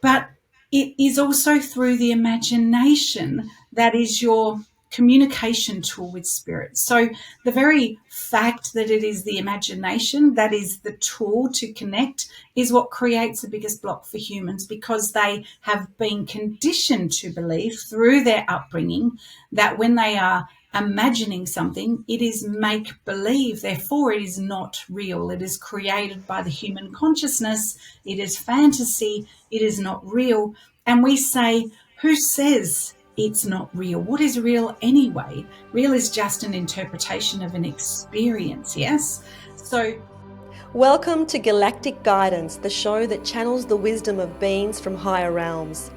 but it is also through the imagination that is your communication tool with spirit. So the very fact that it is the imagination that is the tool to connect is what creates the biggest block for humans, because they have been conditioned to believe through their upbringing that when they are imagining something, it is make believe, therefore it is not real. It is created by the human consciousness, it is fantasy, it is not real. And we say, who says it's not real? What is real anyway? Real is just an interpretation of an experience, yes? So welcome to Galactic Guidance, the show that channels the wisdom of beings from higher realms.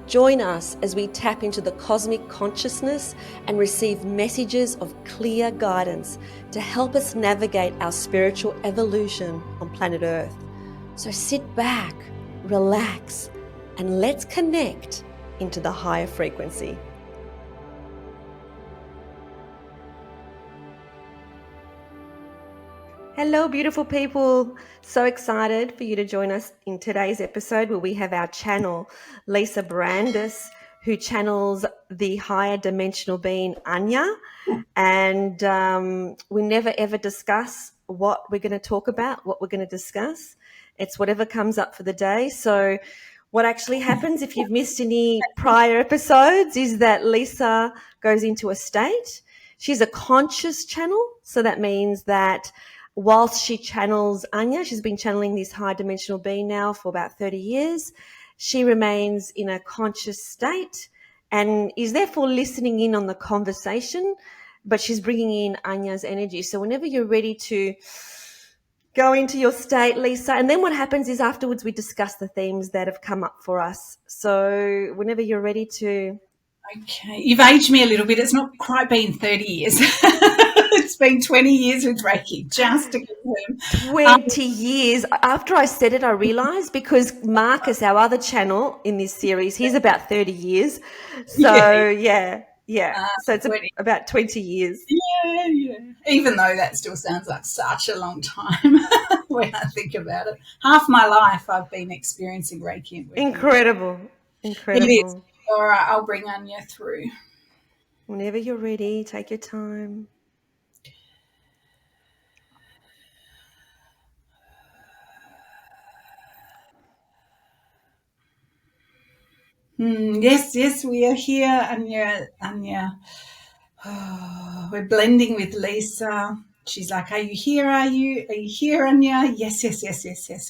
Join us as we tap into the cosmic consciousness and receive messages of clear guidance to help us navigate our spiritual evolution on planet Earth. So sit back, relax, and let's connect into the higher frequency. Hello, beautiful people. So excited for you to join us in today's episode where we have our channel, Lisa Brandis, who channels the higher dimensional being, Anya. And we never, ever discuss what we're going to talk about, what we're going to discuss. It's whatever comes up for the day. So what actually happens if you've missed any prior episodes is that Lisa goes into a state. She's a conscious channel. So that means that whilst she channels Anya, she's been channeling this high dimensional being now for about 30 years. She remains in a conscious state and is therefore listening in on the conversation, but she's bringing in Anya's energy. So whenever you're ready to go into your state, Lisa, and then what happens is afterwards we discuss the themes that have come up for us. So whenever you're ready to... Okay, you've aged me a little bit. It's not quite been 30 years. It's been 20 years with Reiki, just to confirm. 20 years. After I said it, I realised, because Marcus, our other channel in this series, he's about 30 years. So, yeah. So it's 20. about 20 years. Yeah. Even though that still sounds like such a long time when I think about it. Half my life I've been experiencing Reiki and working. Incredible. It is. All right, I'll bring Anya through. Whenever you're ready, take your time. Yes, we are here, Anya. Oh, we're blending with Lisa. She's like, are you here? Are you here, Anya? Yes,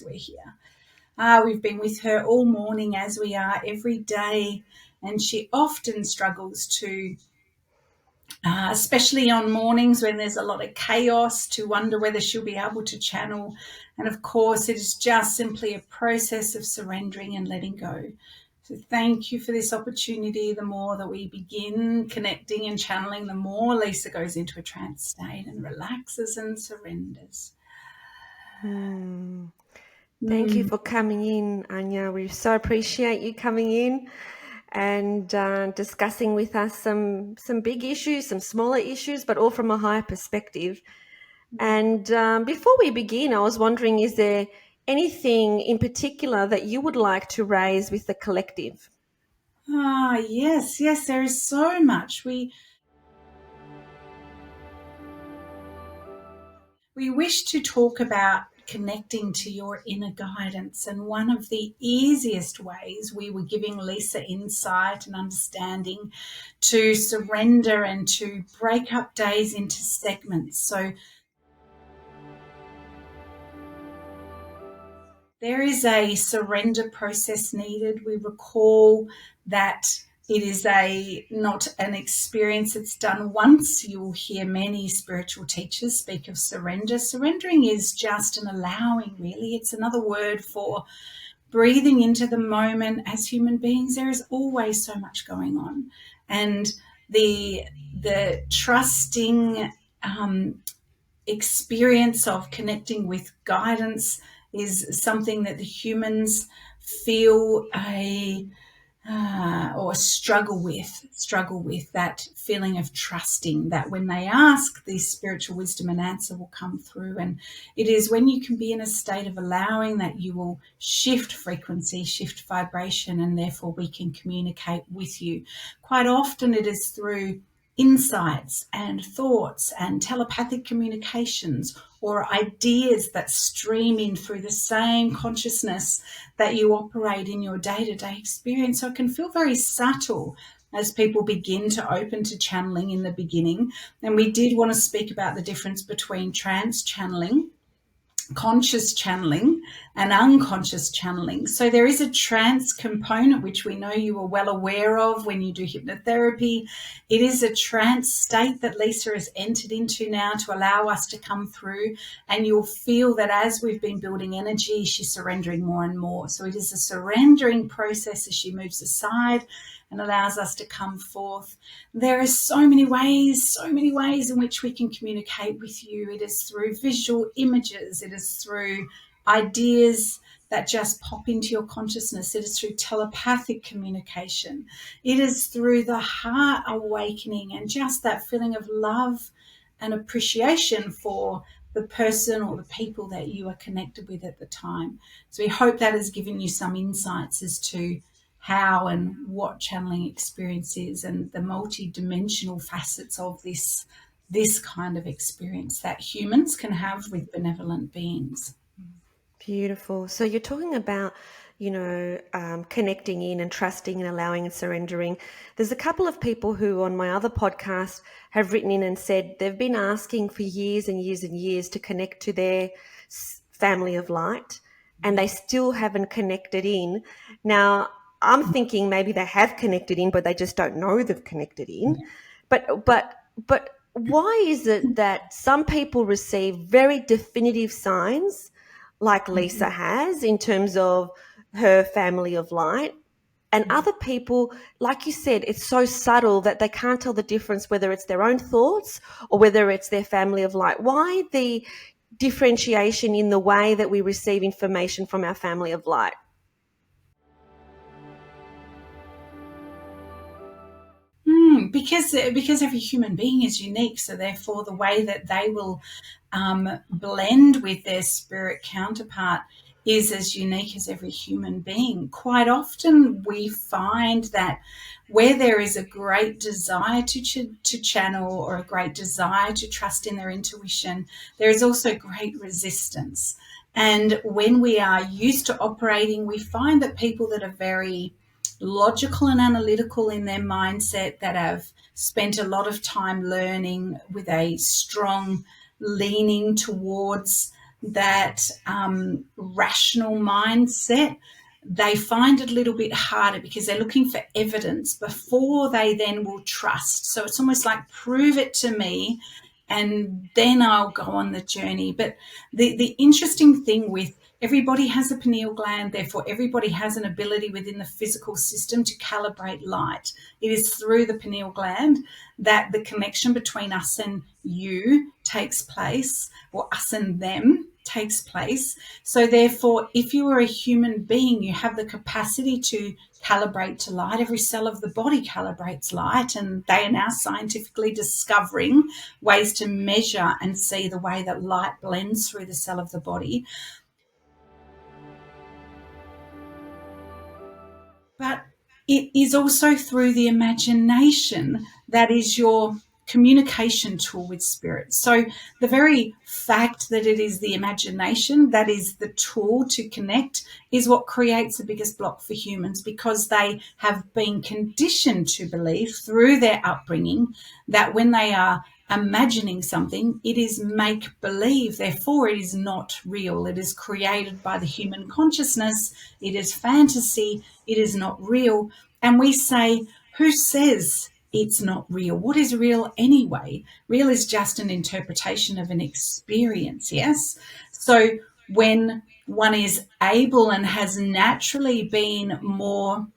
we're here. We've been with her all morning, as we are every day, and she often struggles to, especially on mornings when there's a lot of chaos, to wonder whether she'll be able to channel. And of course, it is just simply a process of surrendering and letting go. So thank you for this opportunity. The more that we begin connecting and channeling, the more Lisa goes into a trance state and relaxes and surrenders. Thank you for coming in, Anya. We so appreciate you coming in and discussing with us some big issues, some smaller issues, but all from a higher perspective. And before we begin, I was wondering, is there anything in particular that you would like to raise with the collective? Yes, there is so much. We wish to talk about connecting to your inner guidance, and one of the easiest ways, we were giving Lisa insight and understanding to surrender and to break up days into segments. So there is a surrender process needed. We recall that it is not an experience that's done once. You'll hear many spiritual teachers speak of surrender. Surrendering is just an allowing, really. It's another word for breathing into the moment. As human beings, there is always so much going on. And the trusting experience of connecting with guidance is something that the humans feel or struggle with that feeling of trusting that when they ask, the spiritual wisdom and answer will come through. And it is when you can be in a state of allowing that you will shift frequency, shift vibration, and therefore we can communicate with you. Quite often it is through insights and thoughts and telepathic communications or ideas that stream in through the same consciousness that you operate in your day-to-day experience. So it can feel very subtle as people begin to open to channeling in the beginning. And we did want to speak about the difference between trance channeling, conscious channeling, and unconscious channeling. So there is a trance component, which we know you are well aware of when you do hypnotherapy. It is a trance state that Lisa has entered into now to allow us to come through, and you'll feel that as we've been building energy, she's surrendering more and more. So it is a surrendering process as she moves aside and allows us to come forth. There are so many ways in which we can communicate with you. It is through visual images. It is through ideas that just pop into your consciousness. It is through telepathic communication. It is through the heart awakening and just that feeling of love and appreciation for the person or the people that you are connected with at the time. So we hope that has given you some insights as to how and what channeling experience is and the multi-dimensional facets of this kind of experience that humans can have with benevolent beings. Beautiful. So you're talking about, connecting in and trusting and allowing and surrendering. There's a couple of people who on my other podcast have written in and said they've been asking for years and years and years to connect to their family of light, and they still haven't connected in. Now, I'm thinking maybe they have connected in, but they just don't know they've connected in. But why is it that some people receive very definitive signs like Lisa has in terms of her family of light, and other people, like you said, it's so subtle that they can't tell the difference whether it's their own thoughts or whether it's their family of light? Why the differentiation in the way that we receive information from our family of light? Because every human being is unique, so therefore the way that they will blend with their spirit counterpart is as unique as every human being. Quite often we find that where there is a great desire to channel or a great desire to trust in their intuition, there is also great resistance. And when we are used to operating, we find that people that are very logical and analytical in their mindset, that have spent a lot of time learning with a strong leaning towards that rational mindset, they find it a little bit harder because they're looking for evidence before they then will trust. So it's almost like, prove it to me and then I'll go on the journey. But the interesting thing with everybody has a pineal gland, therefore everybody has an ability within the physical system to calibrate light. It is through the pineal gland that the connection between us and you takes place, or us and them takes place. So therefore, if you are a human being, you have the capacity to calibrate to light. Every cell of the body calibrates light, and they are now scientifically discovering ways to measure and see the way that light blends through the cell of the body. But it is also through the imagination that is your communication tool with spirit. So the very fact that it is the imagination that is the tool to connect is what creates the biggest block for humans, because they have been conditioned to believe through their upbringing that when they are imagining something, it is make believe, therefore it is not real. It is created by the human consciousness, it is fantasy, it is not real. And we say, who says it's not real? What is real anyway? Real is just an interpretation of an experience, yes? So when one is able and has naturally been more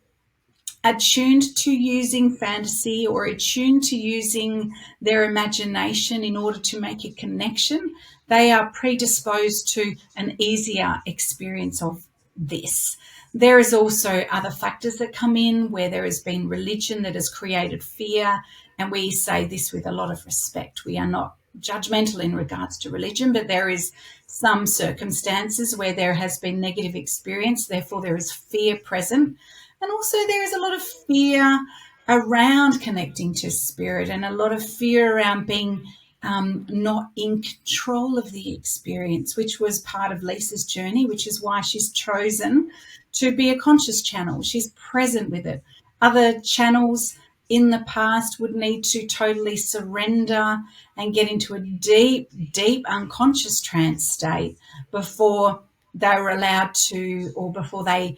attuned to using fantasy or attuned to using their imagination in order to make a connection, they are predisposed to an easier experience of this. there is also other factors that come in where there has been religion that has created fear. And we say this with a lot of respect. We are not judgmental in regards to religion, but there is some circumstances where there has been negative experience. Therefore, there is fear present. And also there is a lot of fear around connecting to spirit and a lot of fear around being not in control of the experience, which was part of Lisa's journey, which is why she's chosen to be a conscious channel. She's present with it. Other channels in the past would need to totally surrender and get into a deep, deep unconscious trance state before they were allowed to, or before they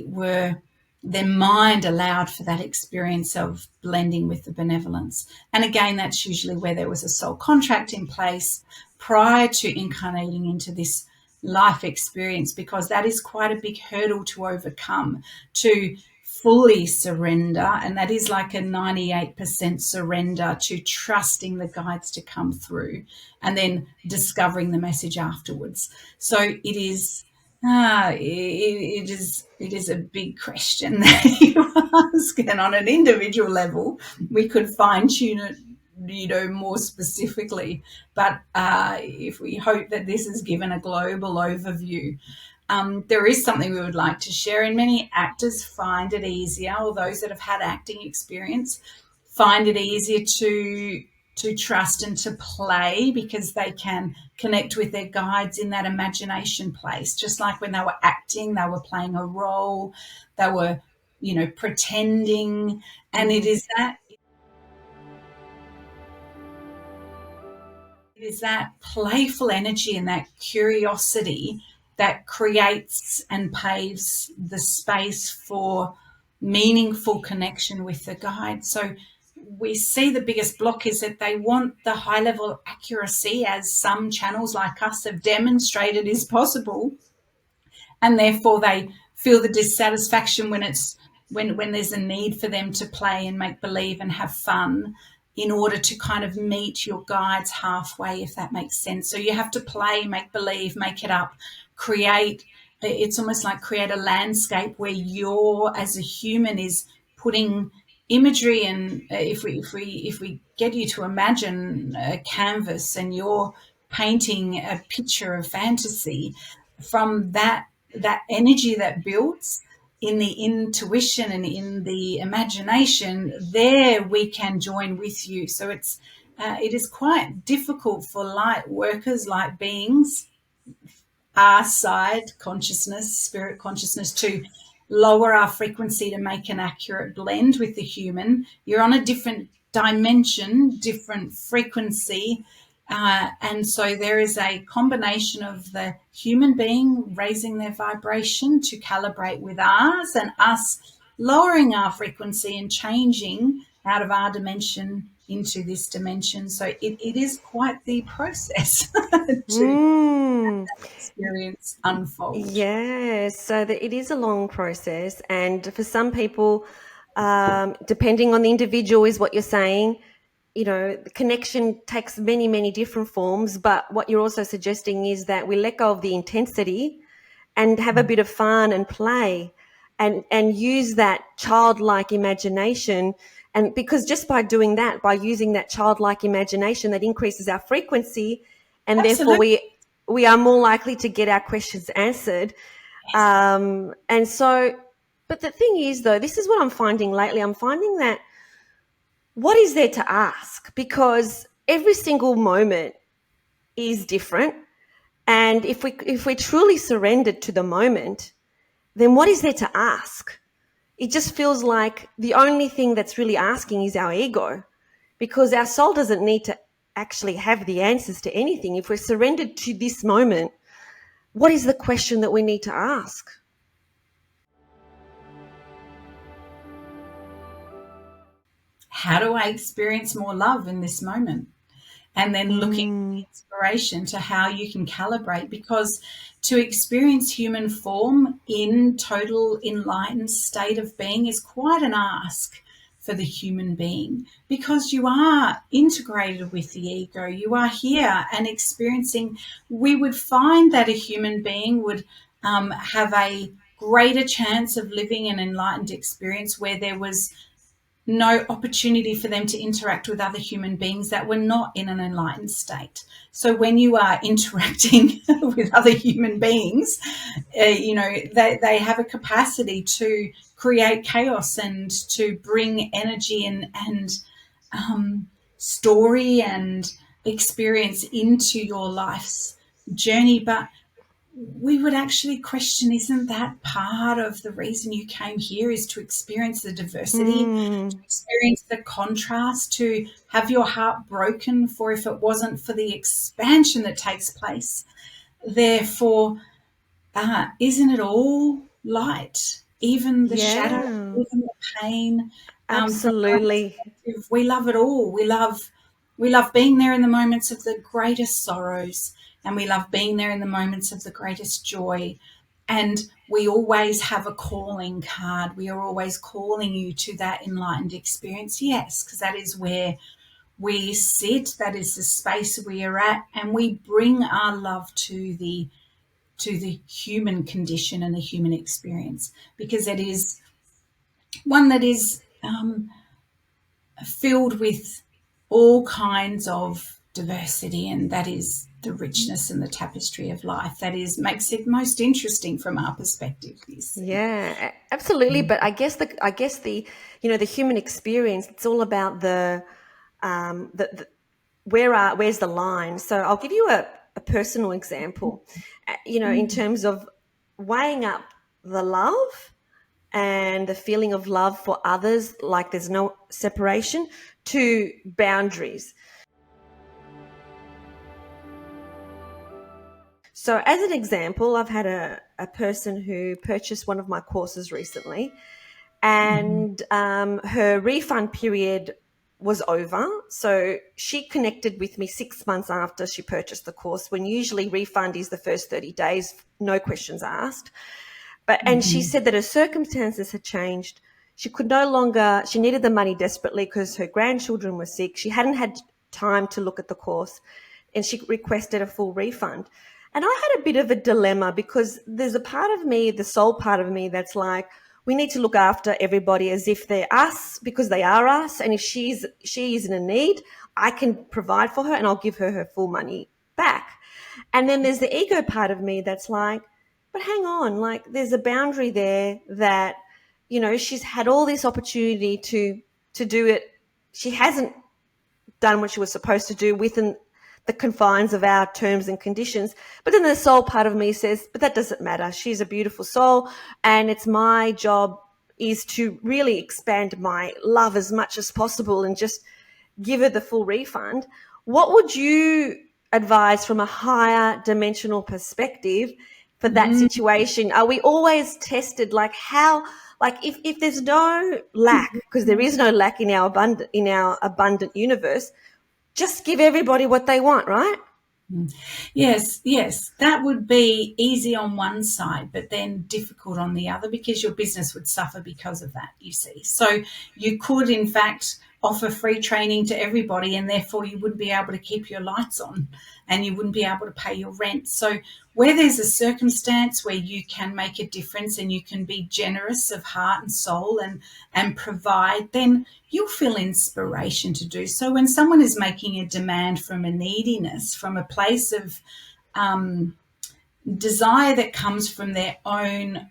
were, their mind allowed for that experience of blending with the benevolence. And again, that's usually where there was a soul contract in place prior to incarnating into this life experience, because that is quite a big hurdle to overcome, to fully surrender. And that is like a 98% surrender to trusting the guides to come through and then discovering the message afterwards. So it is it is a big question that you ask, and on an individual level we could fine tune it more specifically, but if we hope that this has given a global overview, there is something we would like to share. And many actors find it easier, or those that have had acting experience find it easier to trust and to play, because they can connect with their guides in that imagination place. Just like when they were acting, they were playing a role, they were, pretending. And it is that playful energy and that curiosity that creates and paves the space for meaningful connection with the guide. So we see the biggest block is that they want the high level accuracy, as some channels like us have demonstrated is possible, and therefore they feel the dissatisfaction when there's a need for them to play and make believe and have fun in order to kind of meet your guides halfway, if that makes sense. So you have to play, make believe, make it up, create. It's almost like create a landscape where you're, as a human, is putting imagery. And if we get you to imagine a canvas and you're painting a picture of fantasy, from that energy that builds in the intuition and in the imagination, there we can join with you. So it is quite difficult for light workers, light beings, our side consciousness, spirit consciousness, to lower our frequency to make an accurate blend with the human. You're on a different dimension, different frequency. And so there is a combination of the human being raising their vibration to calibrate with ours, and us lowering our frequency and changing out of our dimension into this dimension. So it is quite the process to experience unfold. Yes, so it is a long process. And for some people, depending on the individual, is what you're saying, the connection takes many, many different forms. But what you're also suggesting is that we let go of the intensity and have a bit of fun and play and use that childlike imagination. And because just by doing that, by using that childlike imagination, that increases our frequency, and Absolutely. therefore we are more likely to get our questions answered. And so, but the thing is, though, this is what I'm finding lately. I'm finding that what is there to ask? Because every single moment is different. And if we're truly surrendered to the moment, then what is there to ask? It just feels like the only thing that's really asking is our ego, because our soul doesn't need to actually have the answers to anything. If we're surrendered to this moment, what is the question that we need to ask? How do I experience more love in this moment? And then looking for inspiration to how you can calibrate, because to experience human form in total enlightened state of being is quite an ask for the human being, because you are integrated with the ego. You are here and experiencing. We would find that a human being would have a greater chance of living an enlightened experience where there was no opportunity for them to interact with other human beings that were not in an enlightened state. So when you are interacting with other human beings, they have a capacity to create chaos and to bring energy and story and experience into your life's journey. But we would actually question, isn't that part of the reason you came here, is to experience the diversity, to experience the contrast, to have your heart broken for if it wasn't for the expansion that takes place. Therefore, isn't it all light? Even the shadow, even the pain. Absolutely. We love it all. We love being there in the moments of the greatest sorrows, and we love being there in the moments of the greatest joy. And we always have a calling card. We are always calling you to that enlightened experience. Yes, because that is where we sit. That is the space we are at. And we bring our love to the human condition and the human experience, because it is one that is filled with all kinds of diversity, and that is the richness and the tapestry of life that makes it most interesting from our perspective. Yeah, absolutely. But I guess the the human experience, it's all about the where's the line. So I'll give you a personal example, in terms of weighing up the love and the feeling of love for others, like there's no separation, to boundaries. So as an example, I've had a person who purchased one of my courses recently, and her refund period was over. So she connected with me 6 months after she purchased the course, when usually refund is the first 30 days, no questions asked. And she said that her circumstances had changed. She needed the money desperately because her grandchildren were sick. She hadn't had time to look at the course, and she requested a full refund. And I had a bit of a dilemma, because there's a part of me, the soul part of me, that's like, we need to look after everybody as if they're us, because they are us. And if she is in a need, I can provide for her and I'll give her her full money back. And then there's the ego part of me that's like, but hang on, like there's a boundary there that, she's had all this opportunity to do it. She hasn't done what she was supposed to do within the confines of our terms and conditions. But then the soul part of me says, but that doesn't matter. She's a beautiful soul, and it's my job is to really expand my love as much as possible and just give her the full refund. What would you advise from a higher dimensional perspective for that situation? Are we always tested, like how, like if there's no lack, because there is no lack in our abundant universe, just give everybody what they want, right? Yes, that would be easy on one side, but then difficult on the other, because your business would suffer because of that, you see. So you could, in fact, offer free training to everybody, and therefore you wouldn't be able to keep your lights on and you wouldn't be able to pay your rent. So where there's a circumstance where you can make a difference and you can be generous of heart and soul and provide, then you'll feel inspiration to do so. When someone is making a demand from a neediness, from a place of desire that comes from their own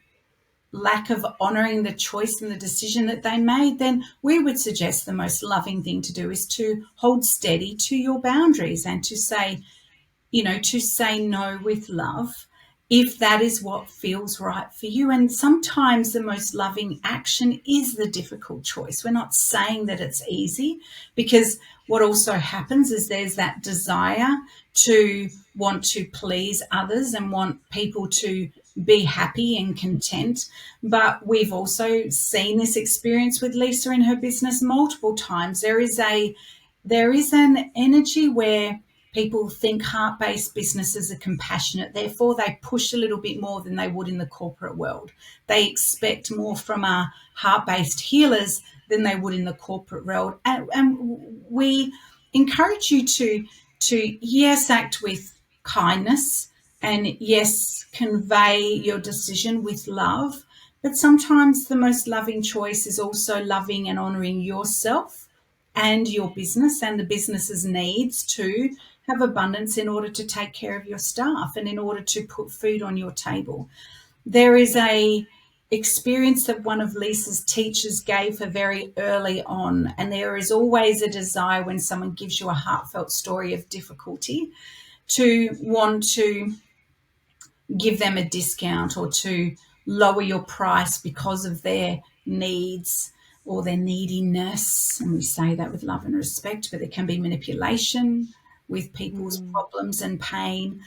lack of honouring the choice and the decision that they made, then we would suggest the most loving thing to do is to hold steady to your boundaries and to say, to say no with love, if that is what feels right for you. And sometimes the most loving action is the difficult choice. We're not saying that it's easy, because what also happens is there's that desire to want to please others and want people to be happy and content. But we've also seen this experience with Lisa in her business multiple times. There is an energy where people think heart-based businesses are compassionate. Therefore, they push a little bit more than they would in the corporate world. They expect more from our heart-based healers than they would in the corporate world. And we encourage you to yes, act with kindness, and yes, convey your decision with love, But sometimes the most loving choice is also loving and honoring yourself and your business and the business's needs to have abundance in order to take care of your staff and in order to put food on your table. There is a experience that one of Lisa's teachers gave her very early on, and there is always a desire when someone gives you a heartfelt story of difficulty to want to give them a discount or to lower your price because of their needs or their neediness. And we say that with love and respect, but there can be manipulation with people's problems and pain.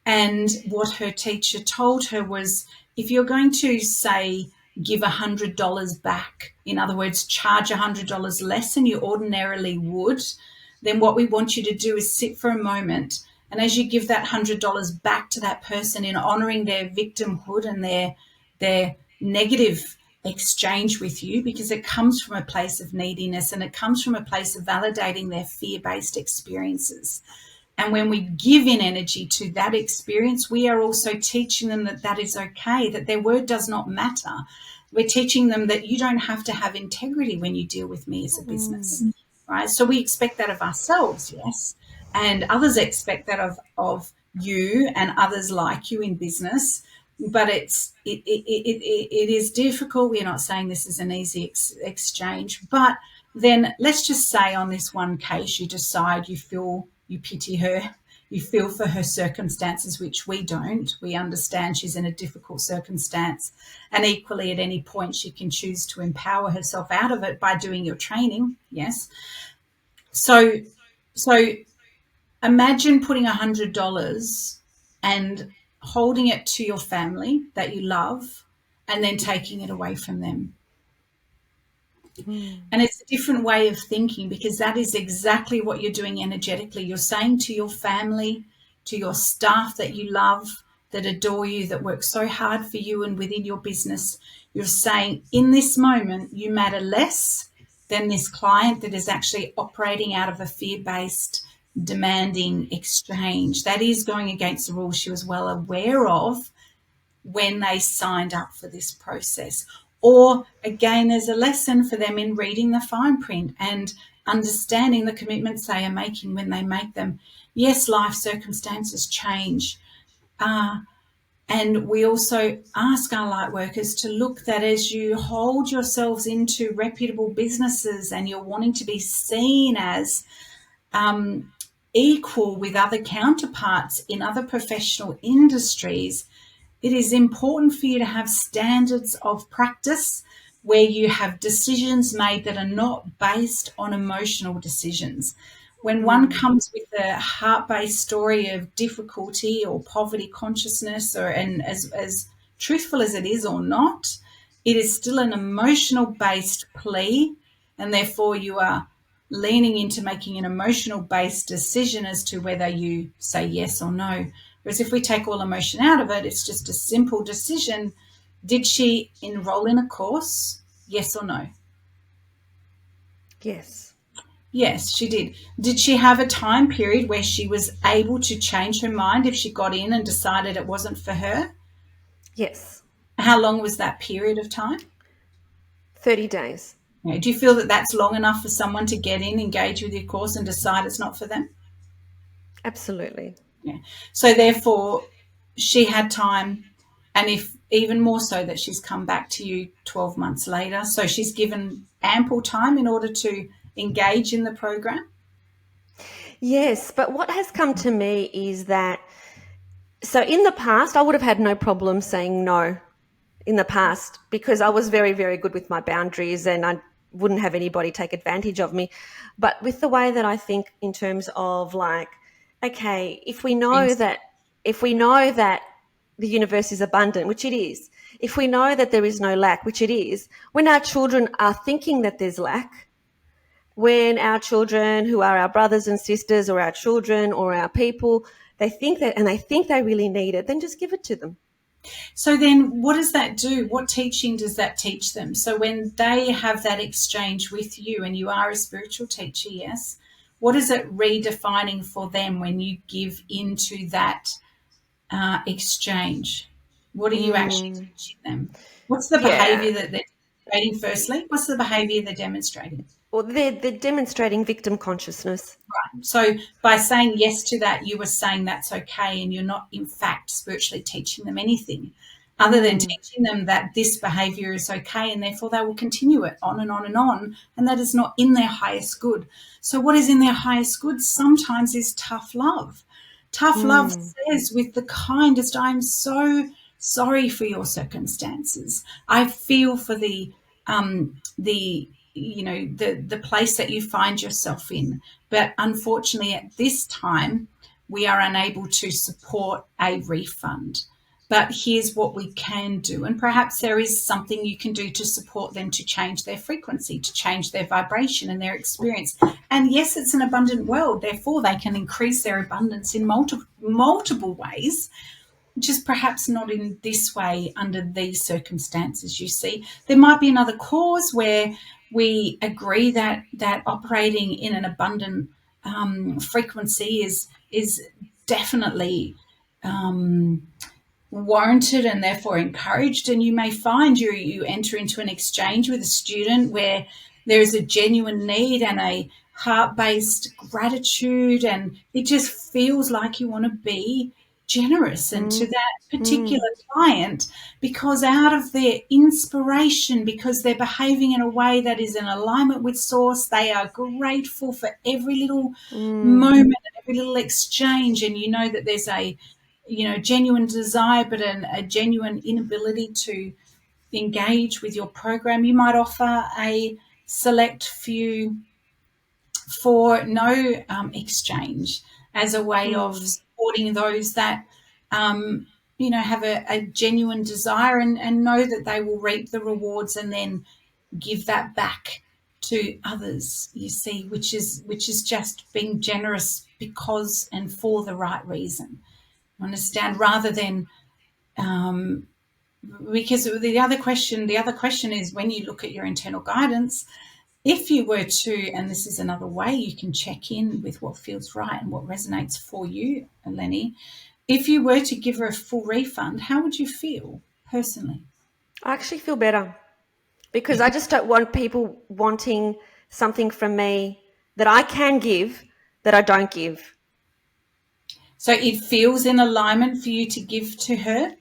And what her teacher told her was, if you're going to say, give $100 back, in other words, charge $100 less than you ordinarily would, then what we want you to do is sit for a moment. And as you give that $100 back to that person in honoring their victimhood and their negative exchange with you, because it comes from a place of neediness and it comes from a place of validating their fear-based experiences. And when we give in energy to that experience, we are also teaching them that that is okay, that their word does not matter. We're teaching them that you don't have to have integrity when you deal with me as a business, right? So we expect that of ourselves, yes, and others expect that of you and others like you in business. But it is difficult. We're not saying this is an easy exchange, but then let's just say on this one case, you decide you pity her, you feel for her circumstances, which we don't. We understand she's in a difficult circumstance, and equally at any point she can choose to empower herself out of it by doing your training. Yes. So imagine putting $100 and holding it to your family that you love and then taking it away from them. And it's a different way of thinking, because that is exactly what you're doing energetically. You're saying to your family, to your staff that you love, that adore you, that work so hard for you and within your business, you're saying, in this moment, you matter less than this client that is actually operating out of a fear-based, demanding exchange. That is going against the rules she was well aware of when they signed up for this process. Or again, there's a lesson for them in reading the fine print and understanding the commitments they are making when they make them. Yes, life circumstances change. And we also ask our light workers to look that as you hold yourselves into reputable businesses and you're wanting to be seen as equal with other counterparts in other professional industries, it is important for you to have standards of practice where you have decisions made that are not based on emotional decisions. When one comes with a heart-based story of difficulty or poverty consciousness, and as truthful as it is or not, it is still an emotional-based plea, and therefore you are leaning into making an emotional-based decision as to whether you say yes or no. Whereas if we take all emotion out of it, it's just a simple decision. Did she enroll in a course? Yes or no? Yes. Yes, she did. Did she have a time period where she was able to change her mind if she got in and decided it wasn't for her? Yes. How long was that period of time? 30 days. Do you feel that that's long enough for someone to get in, engage with your course and decide it's not for them? Absolutely. Yeah. So therefore, she had time, and if even more so that she's come back to you 12 months later. So she's given ample time in order to engage in the program. Yes, but what has come to me is that, so in the past, I would have had no problem saying no in the past because I was very, very good with my boundaries and I wouldn't have anybody take advantage of me. But with the way that I think in terms of like, okay, if we know that the universe is abundant, which it is, if we know that there is no lack, which it is, when our children are thinking that there's lack, when our children who are our brothers and sisters or our children or our people, they think that and they think they really need it, then just give it to them. So then what does that do? What teaching does that teach them? So when they have that exchange with you and you are a spiritual teacher, yes, what is it redefining for them when you give into that exchange? What are you actually teaching them? What's the Yeah. behaviour that they're demonstrating firstly? What's the behaviour they're demonstrating? Well, they're demonstrating victim consciousness. So by saying yes to that, you were saying that's okay, and you're not, in fact, spiritually teaching them anything other than teaching them that this behavior is okay, and therefore they will continue it on and on and on, and that is not in their highest good. So what is in their highest good sometimes is tough love. Tough love says with the kindest, I'm so sorry for your circumstances. I feel for the place that you find yourself in. But unfortunately, at this time, we are unable to support a refund. But here's what we can do. And perhaps there is something you can do to support them to change their frequency, to change their vibration and their experience. And yes, it's an abundant world. Therefore, they can increase their abundance in multiple ways, just perhaps not in this way under these circumstances. You see, there might be another cause where we agree that operating in an abundant frequency is definitely warranted and therefore encouraged. And you may find you enter into an exchange with a student where there is a genuine need and a heart-based gratitude, and it just feels like you want to be generous and to that particular client, because out of their inspiration, because they're behaving in a way that is in alignment with source, they are grateful for every little moment, every little exchange. And you know that there's a genuine desire, but a genuine inability to engage with your program. You might offer a select few for no exchange as a way of supporting those that have a genuine desire and know that they will reap the rewards and then give that back to others, you see, which is just being generous because and for the right reason. Understand? Rather than because the other question is, when you look at your internal guidance, if you were to, and this is another way you can check in with what feels right and what resonates for you, Eleni, if you were to give her a full refund, how would you feel personally? I actually feel better, because I just don't want people wanting something from me that I can give that I don't give. So it feels in alignment for you to give to her?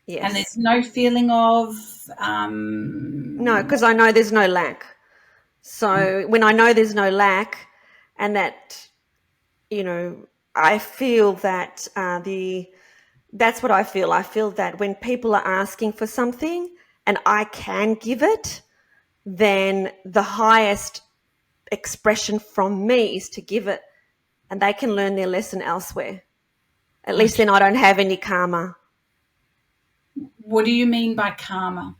Yes. And there's no feeling of... No, because I know there's no lack. So when I know there's no lack, and that, I feel that that's what I feel. I feel that when people are asking for something and I can give it, then the highest expression from me is to give it, and they can learn their lesson elsewhere. At least then I don't have any karma. What do you mean by karma?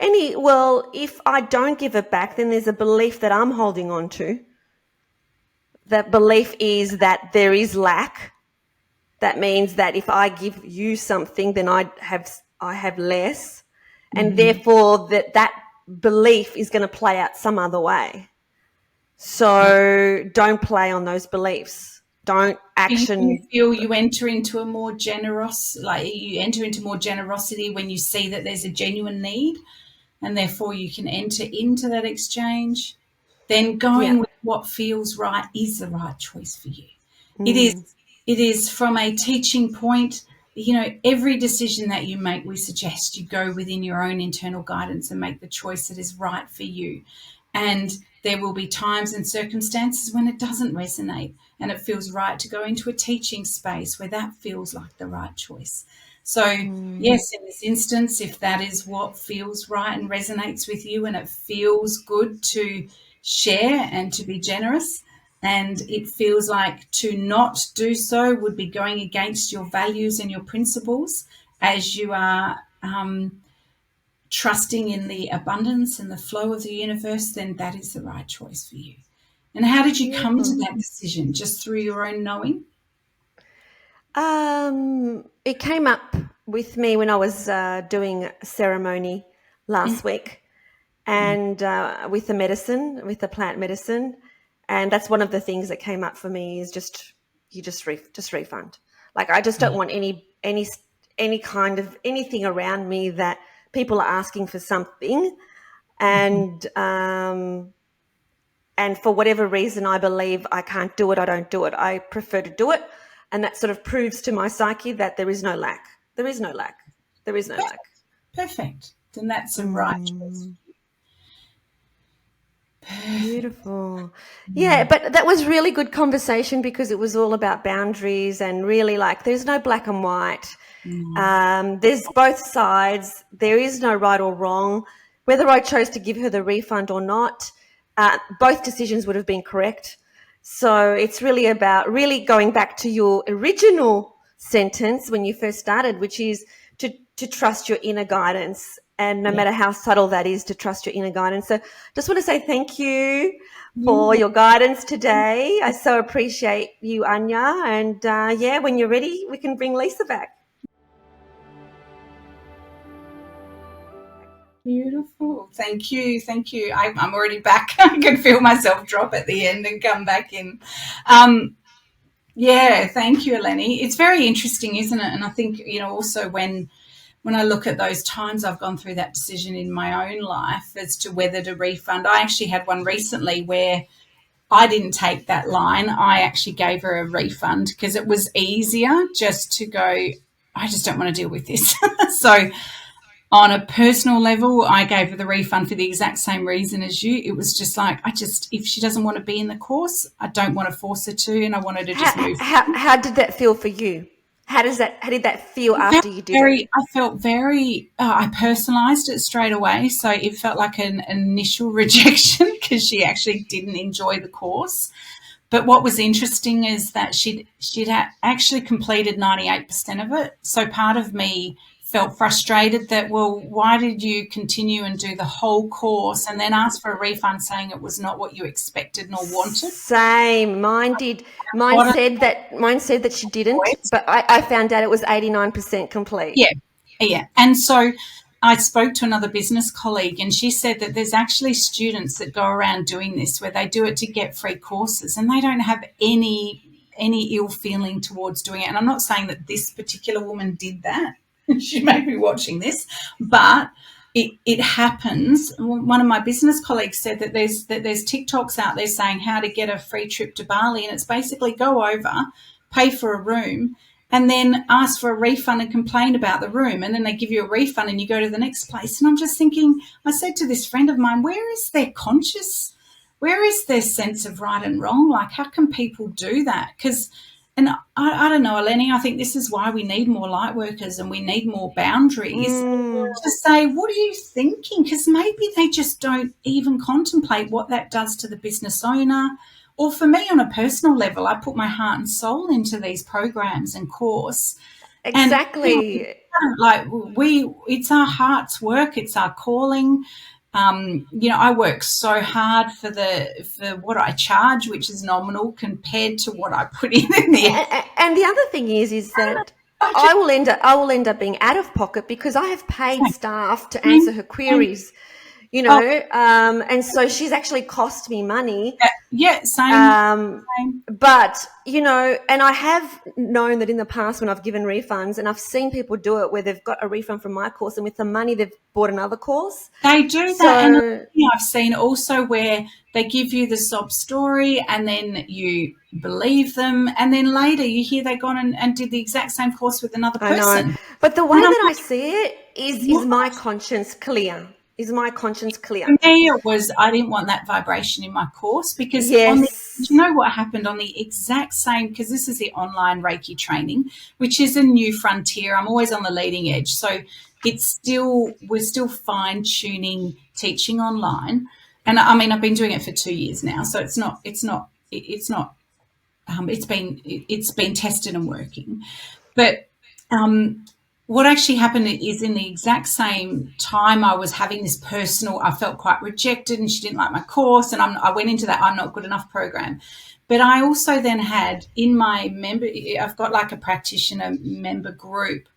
Well, if I don't give it back, then there's a belief that I'm holding on to. That belief is that there is lack. That means that if I give you something, then I have less, and therefore that belief is going to play out some other way. So don't play on those beliefs. Don't action. Do you feel you enter into more generosity when you see that there's a genuine need, and therefore you can enter into that exchange? Then going with what feels right is the right choice for you. It is from a teaching point. Every decision that you make, we suggest you go within your own internal guidance and make the choice that is right for you. And there will be times and circumstances when it doesn't resonate and it feels right to go into a teaching space where that feels like the right choice. So, yes, in this instance, if that is what feels right and resonates with you, and it feels good to share and to be generous, and it feels like to not do so would be going against your values and your principles as you are trusting in the abundance and the flow of the universe, then that is the right choice for you. And how did you come to that decision? Just through your own knowing? It came up with me when I was doing a ceremony last week, and with the plant medicine, and that's one of the things that came up for me is just refund. Like, I just don't want any kind of anything around me that people are asking for something, and for whatever reason I believe I can't do it, I don't do it. I prefer to do it, and that sort of proves to my psyche that there is no lack. There is no lack. There is no lack. Perfect. Then that's a right choice. Beautiful. Yeah, but that was really good conversation because it was all about boundaries and really like there's no black and white. There's both sides. There is no right or wrong. Whether I chose to give her the refund or not, both decisions would have been correct. So it's really about really going back to your original sentence when you first started, which is to trust your inner guidance. And no matter how subtle that is, to trust your inner guidance. So just want to say thank you for your guidance today. I so appreciate you, Anya. And when you're ready, we can bring Lisa back. Beautiful. Thank you. Thank you. I'm already back. I can feel myself drop at the end and come back in. Thank you, Eleni. It's very interesting, isn't it? And I think, also when I look at those times I've gone through that decision in my own life as to whether to refund, I actually had one recently where I didn't take that line. I actually gave her a refund because it was easier just to go, I just don't want to deal with this. So on a personal level, I gave her the refund for the exact same reason as you. It was just like, if she doesn't want to be in the course, I don't want to force her to, and I wanted to just move. How did that feel for you? How did that feel after you did it? I felt very, I personalised it straight away. So it felt like an initial rejection because she actually didn't enjoy the course. But what was interesting is that she'd actually completed 98% of it. So part of me felt frustrated that, well, why did you continue and do the whole course and then ask for a refund saying it was not what you expected nor wanted? Same. Mine did. Mine said that she didn't, but I found out it was 89% complete. Yeah. And so I spoke to another business colleague and she said that there's actually students that go around doing this where they do it to get free courses and they don't have any ill feeling towards doing it. And I'm not saying that this particular woman did that. She may be watching this, but it happens. One of my business colleagues said that there's TikToks out there saying how to get a free trip to Bali, and it's basically go over, pay for a room, and then ask for a refund and complain about the room, and then they give you a refund and you go to the next place. And I'm just thinking, I said to this friend of mine, where is their conscious? Where is their sense of right and wrong? Like, how can people do that? And I don't know, Eleni, I think this is why we need more light workers and we need more boundaries to say, what are you thinking? Because maybe they just don't even contemplate what that does to the business owner. Or for me, on a personal level, I put my heart and soul into these programs and course. Exactly. And, it's our heart's work. It's our calling. I work so hard for what I charge, which is nominal compared to what I put in there. And the other thing is that I will end up being out of pocket because I have paid staff to answer her queries, and so she's actually cost me money. Same. But, and I have known that in the past when I've given refunds, and I've seen people do it where they've got a refund from my course and with the money they've bought another course. They do that. And I've seen also where they give you the sob story and then you believe them, and then later you hear they've gone and did the exact same course with another person. I know. But the way that I see it is my conscience clear? Is my conscience clear? For me, it was I didn't want that vibration in my course because you know what happened on the exact same, because this is the online Reiki training, which is a new frontier. I'm always on the leading edge. So we're still fine-tuning teaching online. And I mean, I've been doing it for 2 years now. So it's been tested and working. But what actually happened is in the exact same time I was having this I felt quite rejected and she didn't like my course, and I went into that I'm not good enough program. But I also then had in my I've got like a practitioner member group,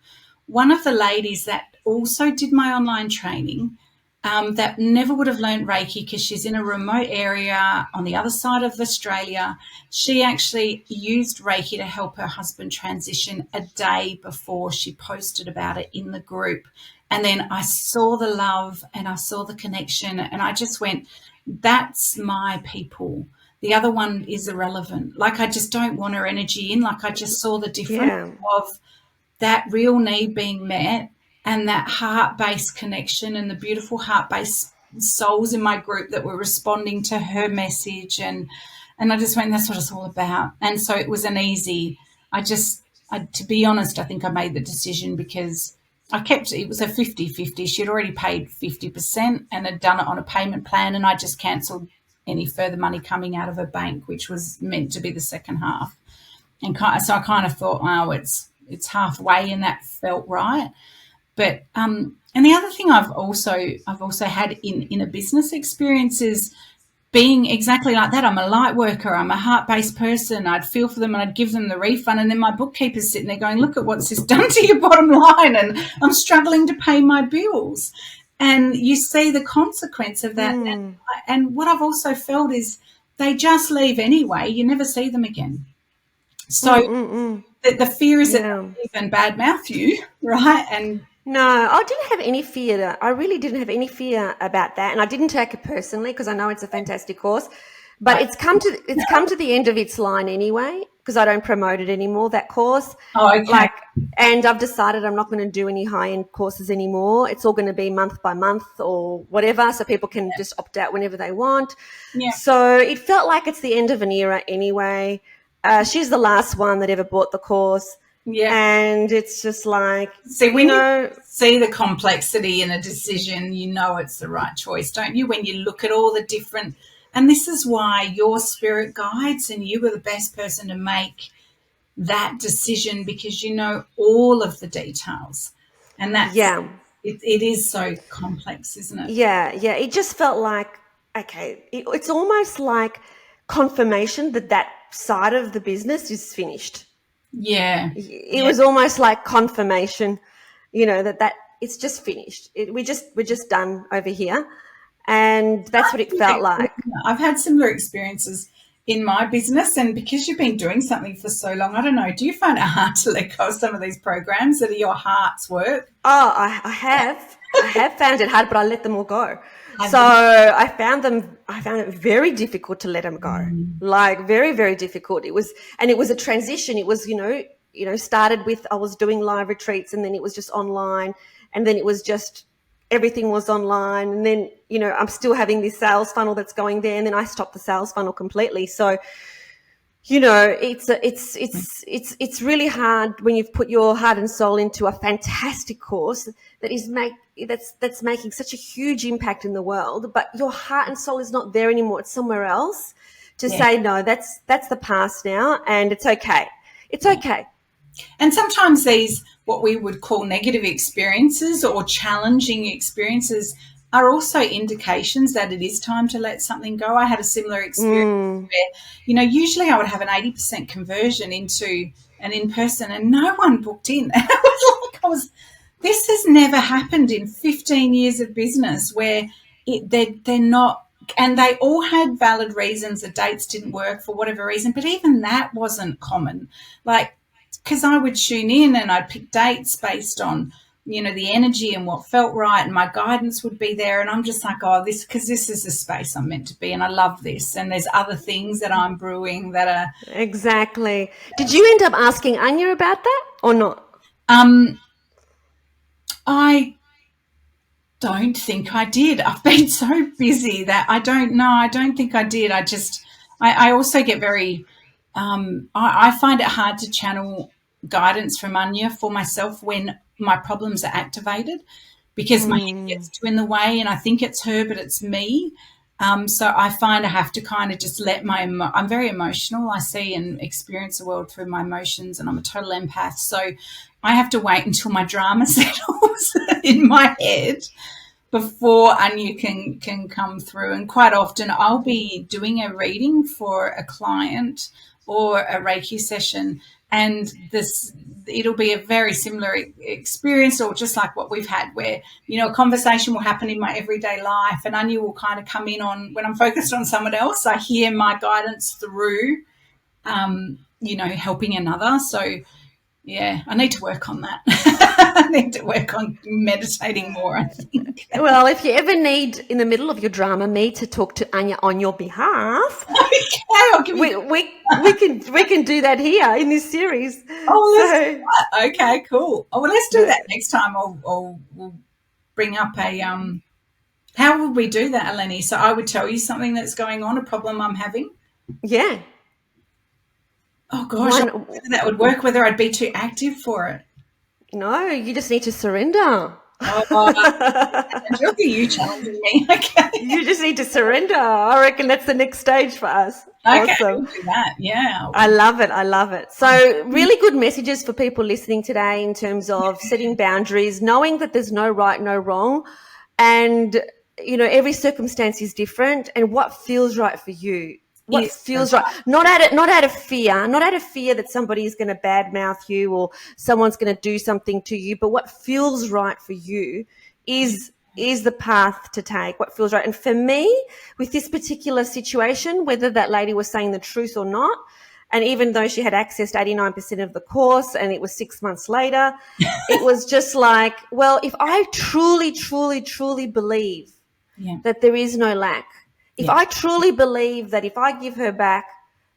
one of the ladies that also did my online training that never would have learned Reiki because she's in a remote area on the other side of Australia. She actually used Reiki to help her husband transition a day before she posted about it in the group. And then I saw the love and I saw the connection, and I just went, that's my people. The other one is irrelevant. Like, I just don't want her energy in. Like, I just saw the difference of that real need being met and that heart-based connection and the beautiful heart-based souls in my group that were responding to her message. And I just went, that's what it's all about. And so it was an easy, to be honest, I think I made the decision because it was a 50-50. She'd already paid 50% and had done it on a payment plan, and I just cancelled any further money coming out of her bank, which was meant to be the second half. And so I kind of thought, oh, it's halfway, and that felt right. But and the other thing I've also had in a business experience is being exactly like that. I'm a light worker. I'm a heart-based person. I'd feel for them and I'd give them the refund. And then my bookkeeper's sitting there going, look at what's this done to your bottom line. And I'm struggling to pay my bills. And you see the consequence of that. And what I've also felt is they just leave anyway. You never see them again. So the fear is that they even badmouth you, right? And no, I didn't have any fear. I really didn't have any fear about that, and I didn't take it personally because I know it's a fantastic course. But it's come to the end of its line anyway because I don't promote it anymore. That course, and I've decided I'm not going to do any high-end courses anymore. It's all going to be month by month or whatever, so people can just opt out whenever they want. Yeah. So it felt like it's the end of an era anyway. She's the last one that ever bought the course. Yeah. And it's just like, when you see the complexity in a decision, you know it's the right choice, don't you? When you look at all the different, and this is why your spirit guides and you were the best person to make that decision because you know all of the details. And that's, it is so complex, isn't it? Yeah. It just felt like, okay, it's almost like confirmation that side of the business is finished. Yeah. It was almost like confirmation, that it's just finished. We're just done over here. And that's what it felt like. I've had similar experiences in my business, and because you've been doing something for so long, I don't know, do you find it hard to let go of some of these programs that are your heart's work? Oh, I have. I have found it hard, but I let them all go. So I found it very difficult to let them go, like very, very difficult. It was a transition. It was, started with, I was doing live retreats and then it was just online and then it was just, everything was online. And then, I'm still having this sales funnel that's going there and then I stopped the sales funnel completely. So, it's really hard when you've put your heart and soul into a fantastic course that's making such a huge impact in the world, but your heart and soul is not there anymore. It's somewhere else. To say, no, that's the past now, and it's okay. It's okay. And sometimes these, what we would call negative experiences or challenging experiences, are also indications that it is time to let something go. I had a similar experience where, usually I would have an 80% conversion into an in-person and no one booked in. And this has never happened in 15 years of business where they're not, and they all had valid reasons. The dates didn't work for whatever reason, but even that wasn't common. Like, because I would tune in and I'd pick dates based on, the energy and what felt right, and my guidance would be there. And I'm just like, because this is the space I'm meant to be. And I love this. And there's other things that I'm brewing that are. Exactly. Did you end up asking Anya about that or not? I don't think I did. I've been so busy that I don't know. I don't think I did. I also get very, I find it hard to channel guidance from Anya for myself when my problems are activated because my head gets too in the way and I think it's her, but it's me. So I find I have to kind of just let I'm very emotional. I see and experience the world through my emotions and I'm a total empath. So I have to wait until my drama settles in my head before Anya can come through. And quite often I'll be doing a reading for a client or a Reiki session, and it'll be a very similar experience, or just like what we've had, where a conversation will happen in my everyday life, and Anya will kind of come in on when I'm focused on someone else. I hear my guidance through, helping another. So yeah, I need to work on that. I need to work on meditating more, I think. Well, if you ever need, in the middle of your drama, me to talk to Anya on your behalf, we can do that here in this series. Okay, cool. Oh, well, let's do that next time. We'll bring up a how would we do that, Eleni? So I would tell you something that's going on, a problem I'm having. Yeah. Oh gosh, I don't know whether that would work, whether I'd be too active for it. No, you just need to surrender. You challenging me. Okay. You just need to surrender. I reckon that's the next stage for us. Okay, awesome. We'll do that. Yeah. I love it. So really good messages for people listening today in terms of setting boundaries, knowing that there's no right, no wrong, and every circumstance is different, and what feels right for you. What feels right, not out of fear that somebody is going to badmouth you or someone's going to do something to you, but what feels right for you is the path to take, what feels right. And for me, with this particular situation, whether that lady was saying the truth or not, and even though she had accessed 89% of the course and it was 6 months later, it was just like, well, if I truly, truly, truly believe that there is no lack, if I truly believe that if I give her back,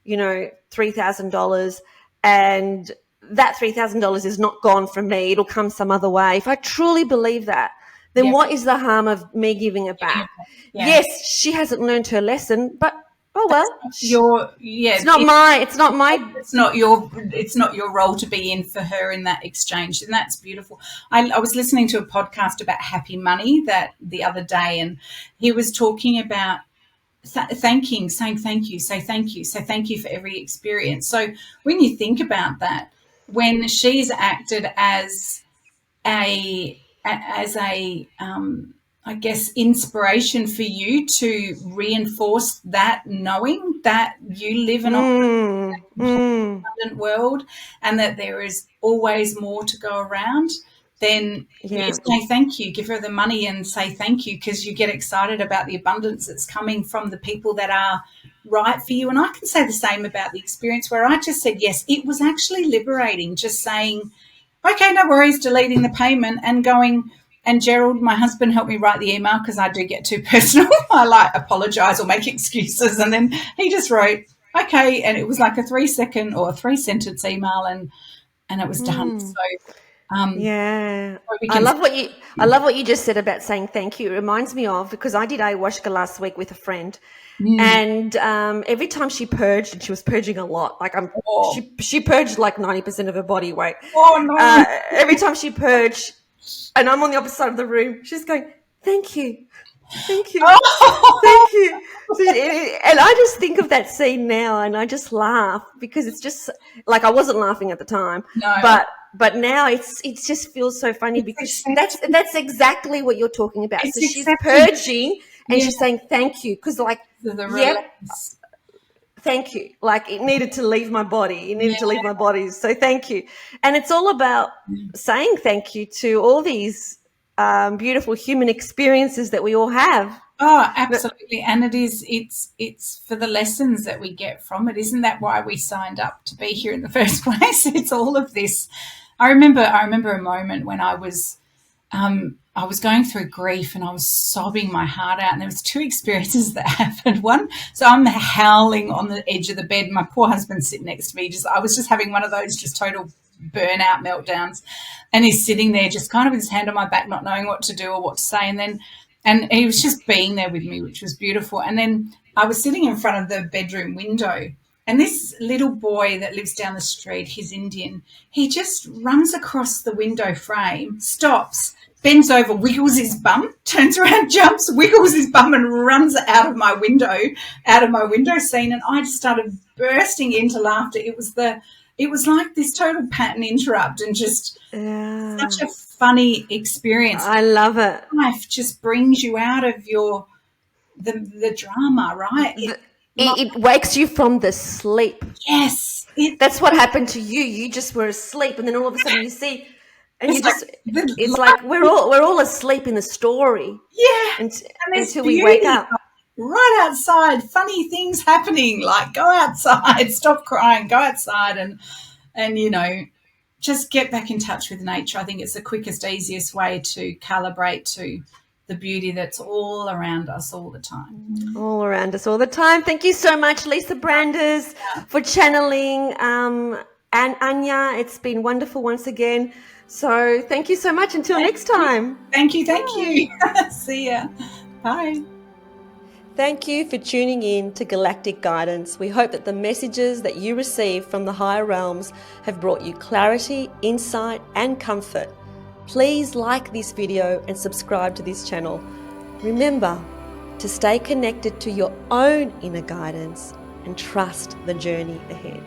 $3,000 and that $3,000 is not gone from me, it'll come some other way. If I truly believe that, then what is the harm of me giving it back? Yeah. Yes, she hasn't learned her lesson, but oh well. It's not your role to be in for her in that exchange, and that's beautiful. I was listening to a podcast about happy money the other day, and he was talking about saying thank you, say thank you for every experience. So when you think about that, when she's acted as a I guess inspiration for you to reinforce that, knowing that you live in an abundant world and that there is always more to go around, then you say thank you, give her the money and say thank you, because you get excited about the abundance that's coming from the people that are right for you. And I can say the same about the experience where I just said yes. It was actually liberating, just saying, okay, no worries, deleting the payment and going. And Gerald, my husband, helped me write the email because I do get too personal. I apologize or make excuses. And then he just wrote, okay. And it was like a 3-second or a 3-sentence email and it was done. So, I love what you just said about saying thank you. It reminds me of, because I did ayahuasca last week with a friend, and every time she purged, and she was purging a lot, she purged like 90% of her body weight. Oh no! Every time she purged, and I'm on the opposite side of the room, she's going, "Thank you, thank you, thank you." And I just think of that scene now, and I just laugh because it's just like, I wasn't laughing at the time, but now it just feels so funny because that's exactly what you're talking about. So she's purging and she's saying thank you, because thank you. Like, it needed to leave my body. It needed to leave my body. So thank you. And it's all about saying thank you to all these beautiful human experiences that we all have. Oh, absolutely. And it's for the lessons that we get from it. Isn't that why we signed up to be here in the first place? It's all of this. I remember a moment when I was going through grief and I was sobbing my heart out, and there was 2 experiences that happened. One, so I'm howling on the edge of the bed. My poor husband's sitting next to me. I was just having one of those just total burnout meltdowns, and he's sitting there just kind of with his hand on my back, not knowing what to do or what to say. And he was just being there with me, which was beautiful. And then I was sitting in front of the bedroom window, and this little boy that lives down the street, he's Indian, he just runs across the window frame, stops, bends over, wiggles his bum, turns around, jumps, wiggles his bum and runs out of my window scene. And I just started bursting into laughter. It was like this total pattern interrupt, and just such a funny experience. I love it. Life just brings you out of the drama, right? It wakes you from the sleep. Yes. That's what happened to you. You just were asleep, and then all of a sudden you see, and it's like we're all asleep in the story. Yeah. Until we wake up. Right outside, funny things happening, like go outside, stop crying, go outside and just get back in touch with nature. I think it's the quickest, easiest way to calibrate to the beauty that's all around us all the time. All around us all the time. Thank you so much, Lisa Branders, for channeling and Anya. It's been wonderful once again. So thank you so much. Until next time. Thank you. See ya. Bye. Thank you for tuning in to Galactic Guidance. We hope that the messages that you receive from the higher realms have brought you clarity, insight, and comfort. Please like this video and subscribe to this channel. Remember to stay connected to your own inner guidance and trust the journey ahead.